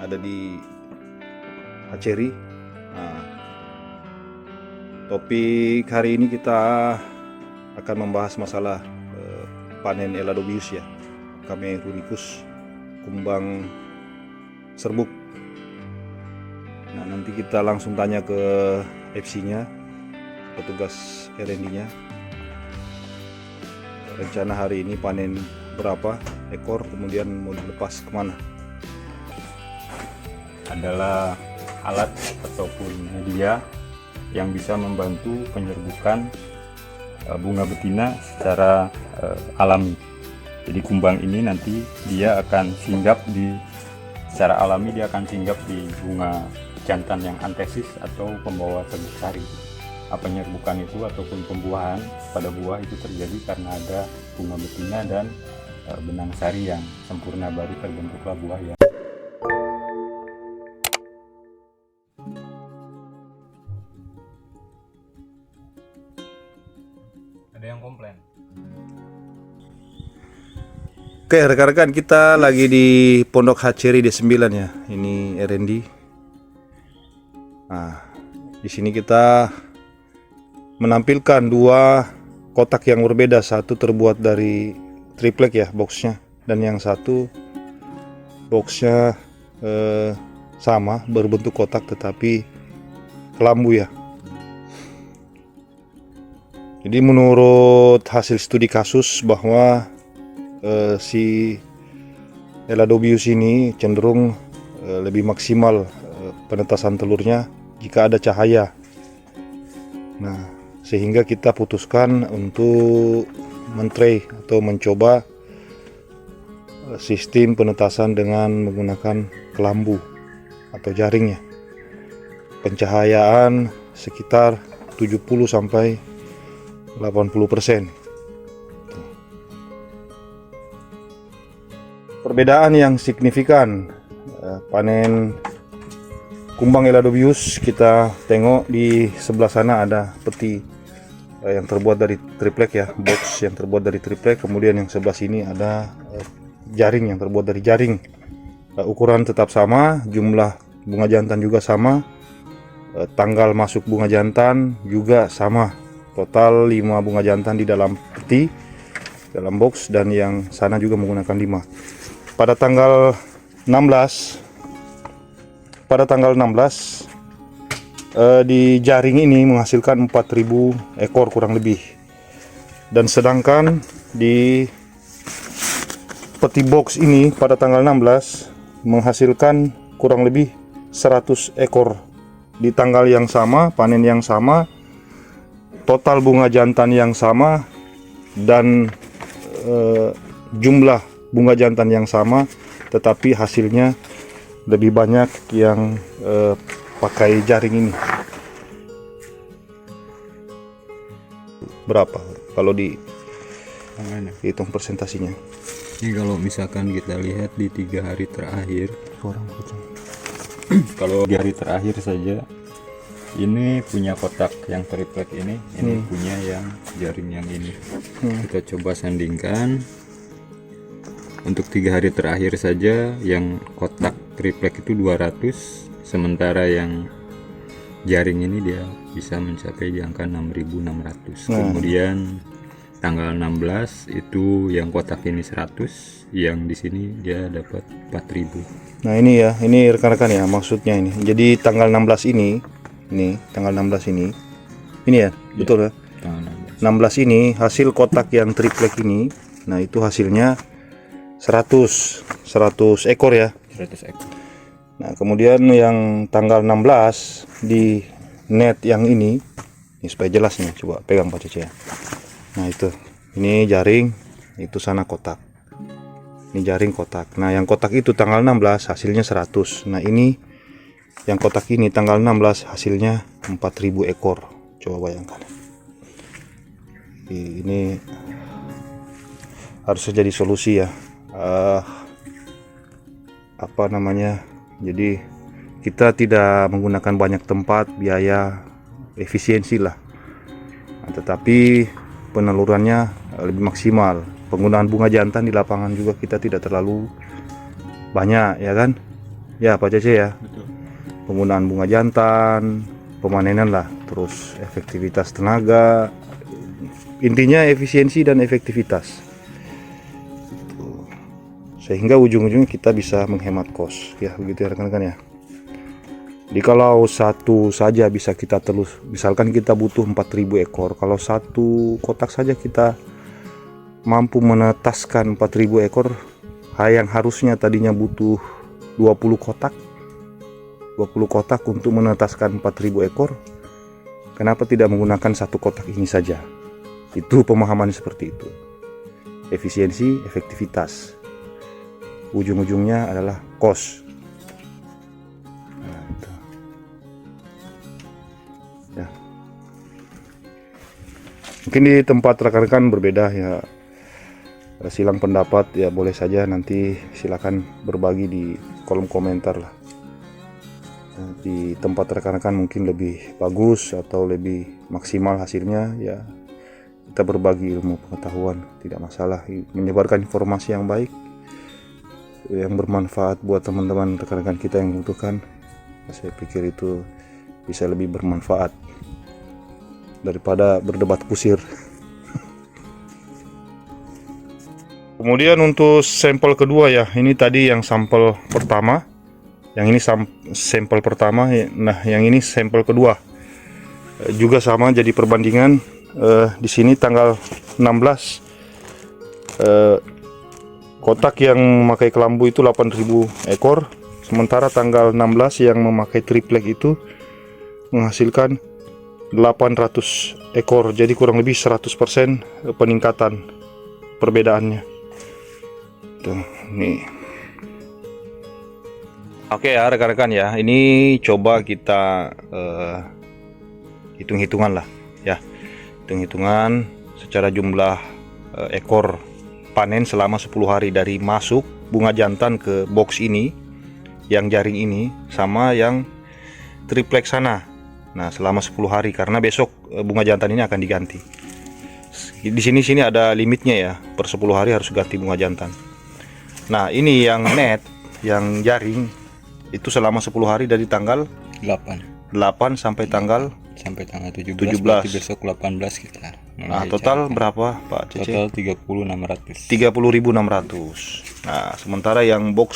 ada di hatchery. Nah, topik hari ini kita akan membahas masalah panen Eladobius ya, Camerunicus, kumbang serbuk. Nah, nanti kita langsung tanya ke FC-nya, petugas R&D-nya. Rencana hari ini panen berapa ekor, kemudian mau dilepas kemana? Adalah alat ataupun media yang bisa membantu penyerbukan bunga betina secara alami. Jadi kumbang ini nanti dia akan singgap secara alami, dia akan singgap di bunga jantan yang antesis atau pembawa serbuk sari. Penyerbukan itu ataupun pembuahan pada buah itu terjadi karena ada bunga betina dan benang sari yang sempurna, baru terbentuklah buah yang ada yang komplain. Oke rekan-rekan, kita lagi di Pondok Hatchery D9 ya. Ini R&D. Nah, di sini kita menampilkan dua kotak yang berbeda. Satu terbuat dari triplek ya boxnya, dan yang satu boxnya sama, berbentuk kotak tetapi kelambu ya. Jadi menurut hasil studi kasus bahwa si Eladobius ini cenderung lebih maksimal penetasan telurnya jika ada cahaya. Nah, sehingga kita putuskan untuk mentray atau mencoba sistem penetasan dengan menggunakan kelambu atau jaringnya. Pencahayaan sekitar 70 sampai 80%. Perbedaan yang signifikan panen kumbang Eladobius, kita tengok di sebelah sana ada peti yang terbuat dari triplek ya, box yang terbuat dari triplek. Kemudian yang sebelah sini ada jaring yang terbuat dari jaring. Ukuran tetap sama, jumlah bunga jantan juga sama, tanggal masuk bunga jantan juga sama. Total 5 bunga jantan di dalam peti, dalam box, dan yang sana juga menggunakan 5. Pada tanggal 16 di jaring ini menghasilkan 4.000 ekor kurang lebih, dan sedangkan di peti box ini pada tanggal 16 menghasilkan kurang lebih 100 ekor. Di tanggal yang sama, panen yang sama, total bunga jantan yang sama, dan jumlah bunga jantan yang sama, tetapi hasilnya lebih banyak yang pakai jaring ini. Berapa kalau dihitung persentasinya? Ini kalau misalkan kita lihat di 3 hari terakhir, kalau di hari terakhir saja, ini punya kotak yang triplek ini punya yang jaring yang ini. Kita coba sandingkan. Untuk 3 hari terakhir saja yang kotak triplek itu 200, sementara yang jaring ini dia bisa mencapai di angka 6.600. Kemudian tanggal 16 itu yang kotak ini 100, yang di sini dia dapat 4.000. Nah ini ya, ini rekan-rekan ya, maksudnya ini. Jadi tanggal 16 ini tanggal 16 ini ya, betul ya? Tanggal 16 ini hasil kotak yang triplek ini. Nah itu hasilnya 100 ekor ya. 100 ekor. Nah kemudian yang tanggal 16 di net yang ini supaya jelas nih, coba pegang Pak Cece ya. Nah itu, ini jaring, itu sana kotak. Ini jaring kotak. Nah yang kotak itu tanggal 16 hasilnya 100. Nah ini yang kotak ini tanggal 16 hasilnya 4.000 ekor. Coba bayangkan. Ini harus jadi solusi ya. Jadi kita tidak menggunakan banyak tempat, biaya, efisiensi lah. Nah, tetapi penelurannya lebih maksimal. Penggunaan bunga jantan di lapangan juga kita tidak terlalu banyak ya kan. ya Pak Cece ya. Betul. Penggunaan bunga jantan, pemanenan lah, terus efektivitas tenaga, intinya efisiensi dan efektivitas. Tuh. Sehingga ujung-ujungnya kita bisa menghemat kos ya, begitu ya rekan-rekan ya. Jadi kalau satu saja bisa kita telus, misalkan kita butuh 4.000 ekor, kalau satu kotak saja kita mampu menetaskan 4.000 ekor, yang harusnya tadinya butuh 20 kotak untuk menetaskan 4.000 ekor, kenapa tidak menggunakan satu kotak ini saja? Itu pemahaman seperti itu. Efisiensi, efektivitas, ujung-ujungnya adalah kos. Nah, itu. Ya. Mungkin di tempat rekan-rekan berbeda ya, silang pendapat ya, boleh saja nanti silakan berbagi di kolom komentar lah. Di tempat rekan-rekan mungkin lebih bagus atau lebih maksimal hasilnya ya, kita berbagi ilmu pengetahuan, tidak masalah, menyebarkan informasi yang baik yang bermanfaat buat teman-teman rekan-rekan kita yang membutuhkan. Saya pikir itu bisa lebih bermanfaat daripada berdebat kusir. Kemudian untuk sampel kedua ya, ini tadi yang sampel pertama. Yang ini sampel pertama, nah yang ini sampel kedua. Juga sama, jadi perbandingan di sini tanggal 16 kotak yang memakai kelambu itu 8.000 ekor, sementara tanggal 16 yang memakai triplek itu menghasilkan 800 ekor. Jadi kurang lebih 100% peningkatan perbedaannya. Tuh, nih. Oke ya rekan-rekan ya, ini coba kita hitung-hitungan lah ya, hitung-hitungan secara jumlah ekor panen selama 10 hari dari masuk bunga jantan ke box ini, yang jaring ini, sama yang triplek sana. Nah selama 10 hari, karena besok bunga jantan ini akan diganti. Di sini ada limitnya ya, per 10 hari harus ganti bunga jantan. Nah ini yang net, yang jaring itu selama 10 hari dari tanggal 8 sampai tanggal 17. Berarti besok 18 kita. Nah, total berapa Pak Cece? Total 30.600. 30.600. Nah, sementara yang box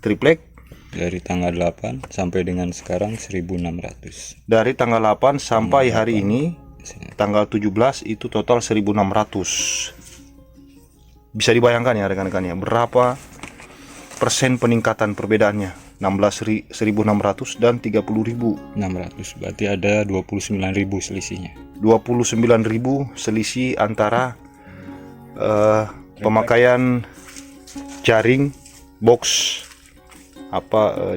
triplek dari tanggal 8 sampai dengan sekarang 1.600. Dari tanggal 8 sampai hari ini tanggal 17 itu total 1.600. Bisa dibayangkan ya rekan-rekan ya, berapa persen peningkatan perbedaannya? 1.600 dan 30.600. Berarti ada 29.000 selisihnya. 29.000 selisih antara pemakaian jaring box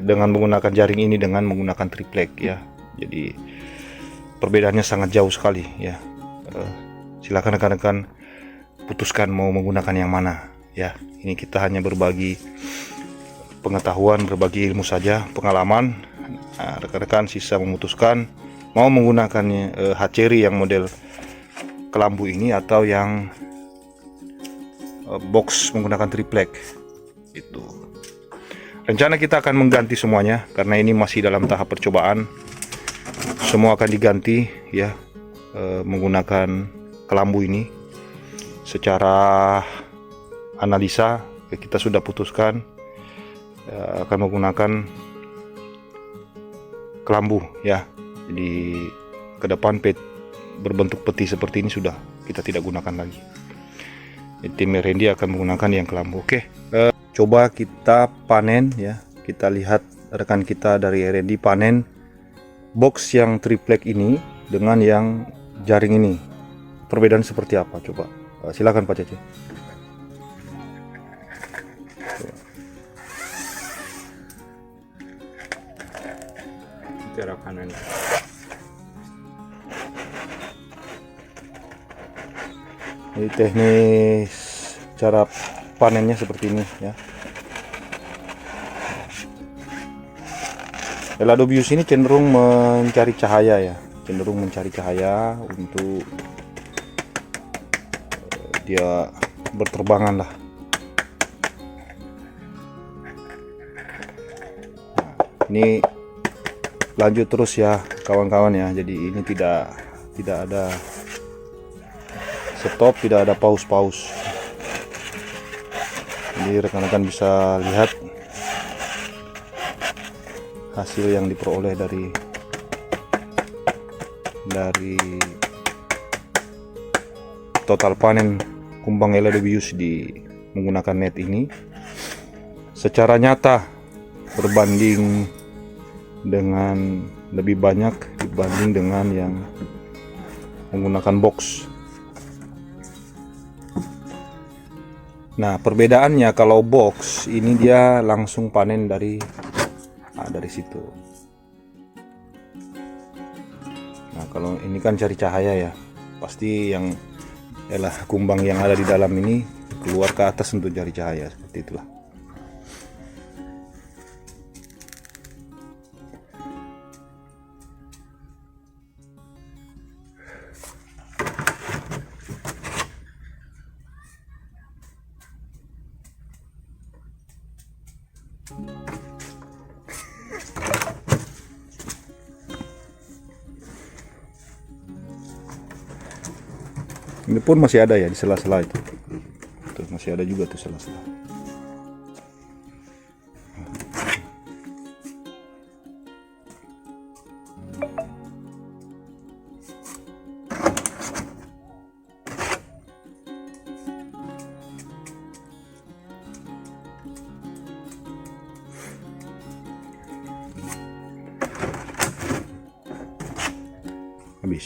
dengan menggunakan jaring ini dengan menggunakan triplek ya. Jadi perbedaannya sangat jauh sekali ya. Silakan rekan-rekan putuskan mau menggunakan yang mana ya. Ini kita hanya berbagi pengetahuan, berbagi ilmu saja, pengalaman. Nah, rekan-rekan sisa memutuskan mau menggunakannya hatchery yang model kelambu ini atau yang box menggunakan triplek. Itu rencana kita akan mengganti semuanya karena ini masih dalam tahap percobaan. Semua akan diganti ya, menggunakan kelambu ini. Secara analisa kita sudah putuskan akan menggunakan kelambu ya. Jadi ke depan berbentuk peti seperti ini sudah kita tidak gunakan lagi. Tim R&D akan menggunakan yang kelambu. Oke, coba kita panen ya. Kita lihat rekan kita dari R&D panen box yang triplek ini dengan yang jaring ini. Perbedaan seperti apa? Coba silakan Pak Cece. Cara panen. Ini teknis cara panennya seperti ini ya. Eladobius ini cenderung mencari cahaya ya, cenderung mencari cahaya untuk dia berterbangan lah. Ini lanjut terus ya kawan-kawan ya. Jadi ini tidak ada stop, tidak ada pause. Jadi rekan-rekan bisa lihat hasil yang diperoleh dari total panen kumbang Eladobius di menggunakan net ini secara nyata berbanding dengan lebih banyak dibanding dengan yang menggunakan box. Nah, perbedaannya kalau box ini dia langsung panen dari situ. Nah, kalau ini kan cari cahaya ya, pasti yang kumbang yang ada di dalam ini keluar ke atas untuk cari cahaya, seperti itulah. Ini pun masih ada ya di sela-sela itu. Tuh, masih ada juga tuh sela-sela. Habis.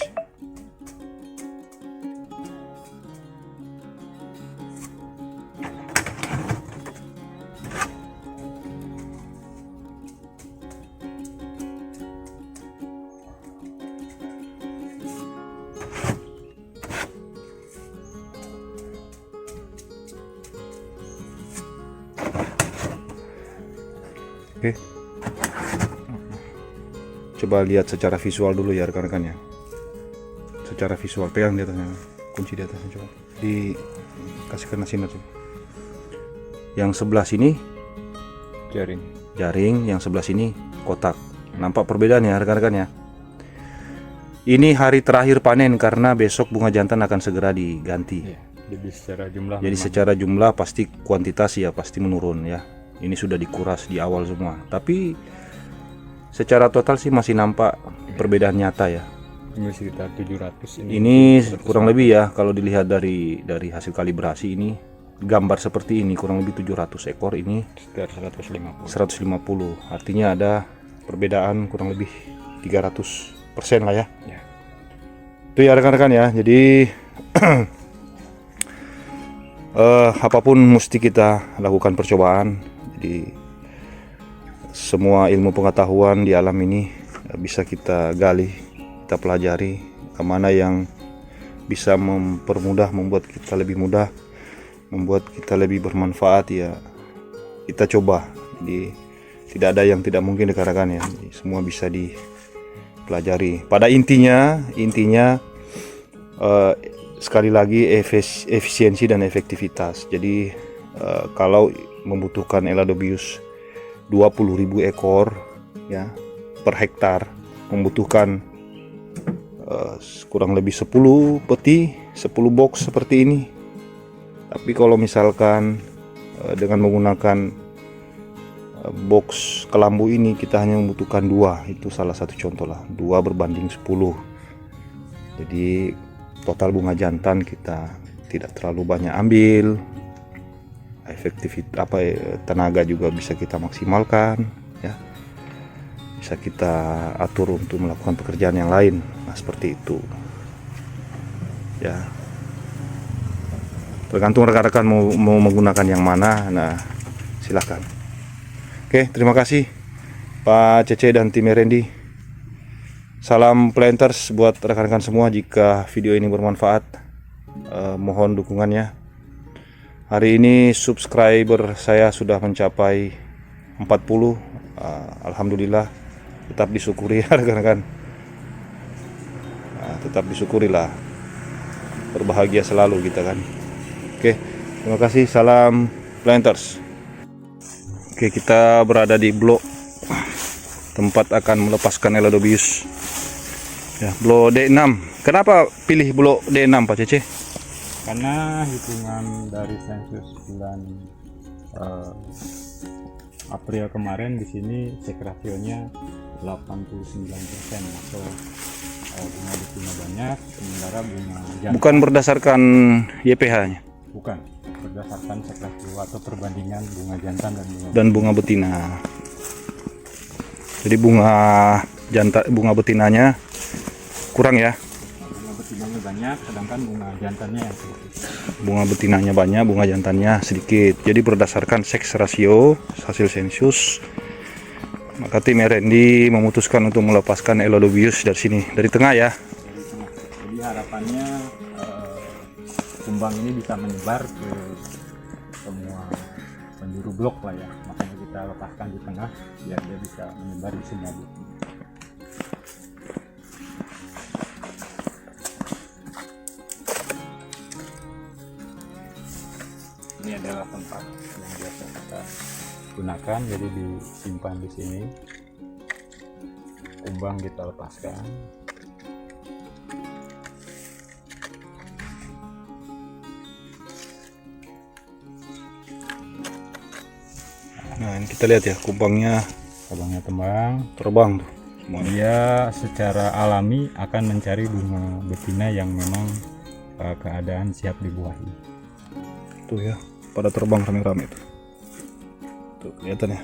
Oke. Coba lihat secara visual dulu ya rekan-rekan ya. Secara visual, pegang di atasnya, kunci di atasnya, coba dikasihkan sinar tuh. Yang sebelah sini jaring, yang sebelah sini kotak. Nampak perbedaannya rekan-rekan ya. Ini hari terakhir panen karena besok bunga jantan akan segera diganti. Ya, jadi secara jumlah. Jadi secara jumlah pasti kuantitas ya pasti menurun ya. Ini sudah dikuras di awal semua. Tapi secara total sih masih nampak perbedaan nyata ya. Ini sekitar 700. Ini kurang lebih ya kalau dilihat dari hasil kalibrasi ini gambar seperti ini kurang lebih 700 ekor, ini sekitar 150. Artinya ada perbedaan kurang lebih 300% lah ya. Ya. Itu ya rekan-rekan ya. Jadi apapun mesti kita lakukan percobaan. Jadi semua ilmu pengetahuan di alam ini bisa kita gali, kita pelajari, kemana yang bisa mempermudah, membuat kita lebih mudah, membuat kita lebih bermanfaat ya kita coba. Jadi tidak ada yang tidak mungkin rekan-rekan ya. Jadi, semua bisa dipelajari. Pada intinya sekali lagi efisiensi dan efektivitas. Jadi kalau membutuhkan Eladobius 20.000 ekor ya per hektar, membutuhkan kurang lebih 10 peti, 10 box seperti ini. Tapi kalau misalkan dengan menggunakan box kelambu ini kita hanya membutuhkan 2, itu salah satu contoh lah, 2 berbanding 10. Jadi total bunga jantan kita tidak terlalu banyak ambil, efektivitas tenaga juga bisa kita maksimalkan ya, bisa kita atur untuk melakukan pekerjaan yang lain. Nah seperti itu ya, tergantung rekan-rekan mau menggunakan yang mana. Nah silahkan. Oke, terima kasih Pak Cece dan tim Randy. Salam planters buat rekan-rekan semua. Jika video ini bermanfaat, mohon dukungannya. Hari ini subscriber saya sudah mencapai 40. Alhamdulillah, tetap disyukuri ya rekan-rekan. Tetap disyukurilah, berbahagia selalu kita kan. Oke, terima kasih. Salam planters. Oke, kita berada di blok tempat akan melepaskan Eladobius. Ya, blok D6. Kenapa pilih blok D6 Pak Cece? Karena hitungan dari sensus bulan April kemarin di sini sek rasionya 89% atau bunga betina banyak, sementara bunga jantan Bukan berdasarkan YPH-nya bukan berdasarkan sek rasio atau perbandingan bunga jantan dan dan bunga betina. Jadi bunga betinanya kurang ya. bunga betinanya banyak, sedangkan bunga jantannya yang sedikit. Bunga betinanya banyak, bunga jantannya sedikit. Jadi berdasarkan seks rasio hasil sensus, maka tim R&D memutuskan untuk melepaskan Eladobius dari sini, dari tengah ya. Dari tengah. Jadi harapannya kumbang ini bisa menyebar ke semua penjuru blok lah ya. Makanya kita lepaskan di tengah biar dia bisa menyebar di semua blok. Ini adalah tempat yang biasa kita gunakan, jadi disimpan di sini. Kumbang kita lepaskan. Nah, ini kita lihat ya, kumbangnya Tembang terbang tuh. dia secara alami akan mencari bunga betina yang memang keadaan siap dibuahi. Tuh ya, pada terbang rame-rame tuh. Tuh kelihatan ya.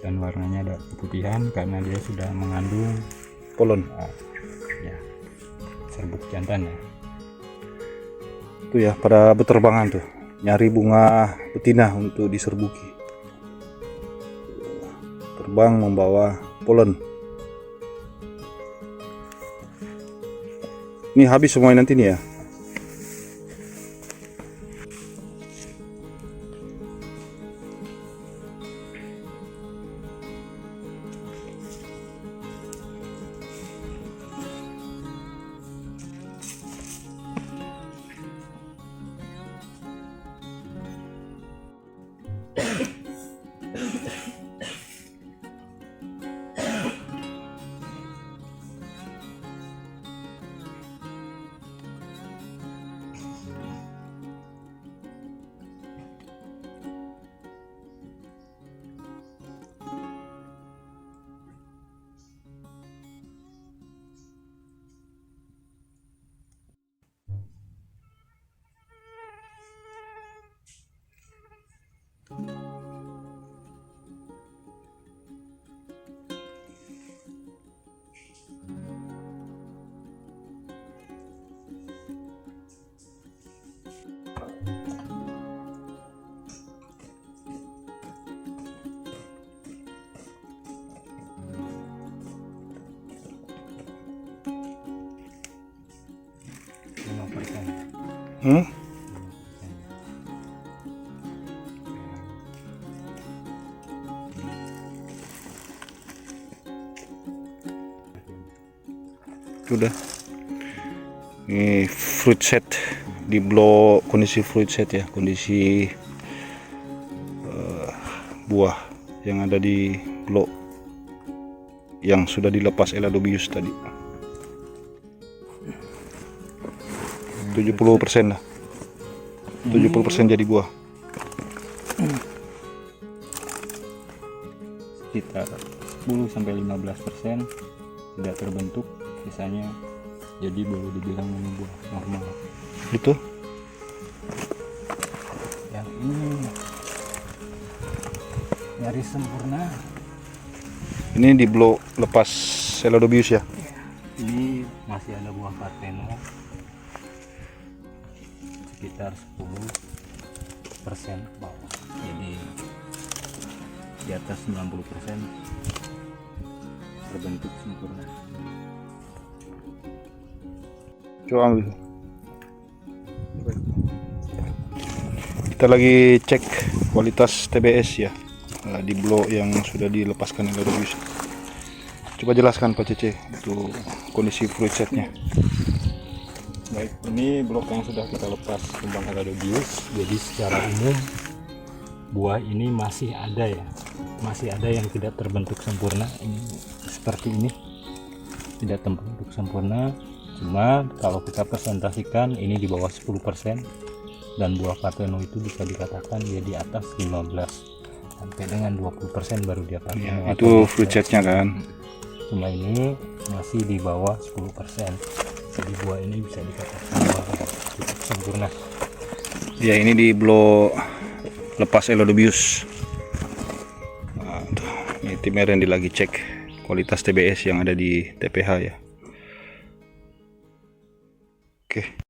Dan warnanya ada keputihan karena dia sudah mengandung Polen. ya serbuk jantan ya. Tuh ya, pada beterbangan tuh, nyari bunga betina untuk diserbuki. Terbang membawa polen. Ini habis semuanya nanti nih ya. Hmm? Sudah. Ini fruit set di blok, kondisi fruit set ya, kondisi buah yang ada di blok yang sudah dilepas Eladobius tadi. 70% lah. 70% jadi buah. Sekitar 10-15% tidak terbentuk, sisanya jadi boleh dibilang ini buah normal. Itu Yang ini nyaris sempurna. ini di blok lepas Eladobius ya. Ini masih ada buah Parteno sekitar 10% ke bawah, jadi di atas 90% terbentuk sempurna. Coba ambil. Kita lagi cek kualitas TBS ya di blok yang sudah dilepaskan Eladobius. Coba jelaskan Pak Cece itu kondisi fruit setnya. Baik, ini blok yang sudah kita lepas kumbang Eladobius. Jadi secara umum buah ini masih ada ya, masih ada yang tidak terbentuk sempurna. Ini seperti ini, tidak terbentuk sempurna. Cuma kalau kita presentasikan ini di bawah 10%, dan buah Partheno itu bisa dikatakan dia di atas 15 sampai dengan 20% baru dia Partheno. Itu fruit setnya kan. Cuma ini masih di bawah 10%. Jadi buah ini bisa dikatakan bahwa cukup sempurna. Ya, ini di blok lepas Elodobius. Nah, tuh, ini tim R&D lagi cek kualitas TBS yang ada di TPH ya. Oke.